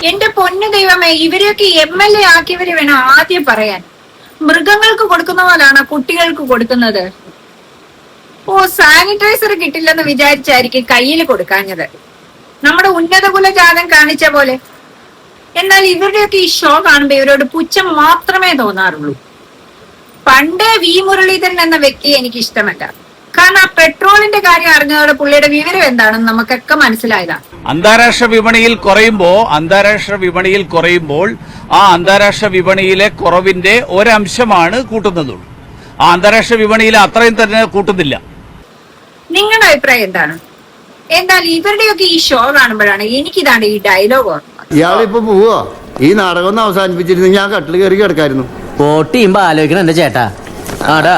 എന്റെ പൊന്നു ദൈവമേ, ഇവരെയൊക്കെ MLA ആക്കിയവര് വേണം ആദ്യം പറയാൻ. മൃഗങ്ങൾക്ക് കൊടുക്കുന്ന പോലാണ് കുട്ടികൾക്ക് കൊടുക്കുന്നത്. ഓ, സാനിറ്റൈസർ കിട്ടില്ലെന്ന് വിചാരിച്ചായിരിക്കും കയ്യിൽ കൊടുക്കാഞ്ഞത്, നമ്മുടെ ഉന്നത കുലജാതം കാണിച്ച പോലെ. എന്നാൽ ഇവരുടെയൊക്കെ ഈ ഷോ കാണുമ്പോ ഇവരോട് പുച്ഛം മാത്രമേ തോന്നാറുള്ളൂ. പണ്ടേ വി മുരളീധരൻ എന്ന വ്യക്തിയെ എനിക്ക് ഇഷ്ടമല്ല. കാരണം ആ പെട്രോളിന്റെ കാര്യം അറിഞ്ഞതോടെ പുള്ളിയുടെ വിവരം എന്താണെന്ന് നമുക്കൊക്കെ മനസ്സിലായതാ. അന്താരാഷ്ട്ര വിപണിയിൽ കുറയുമ്പോൾ ആ അന്താരാഷ്ട്ര വിപണിയിലെ കുറവിന്റെ ഒരംശമാണ് കൂട്ടുന്നതുള്ളൂ. ആ അന്താരാഷ്ട്ര വിപണിയിൽ അത്രയും തന്നെ കൂട്ടുന്നില്ല. നിങ്ങളുടെ അഭിപ്രായം എന്താണ്? എന്നാൽ ഇവരുടെയൊക്കെ ഈ ഷോ കാണുമ്പോഴാണ് എനിക്കിതാണ്ട് ഈ ഡയലോഗ് ഓർമ്മ. ഇയാളിപ്പോ പോവോ? ഈ നാടകം ഒന്ന് അവസാനിപ്പിച്ചിരുന്നെങ്കിൽ ഞാൻ കട്ടിൽ കയറി കിടക്കായിരുന്നു. വോട്ട് ചെയ്യുമ്പോ ആലോചിക്കണം എന്റെ ചേട്ടാ. ആടാ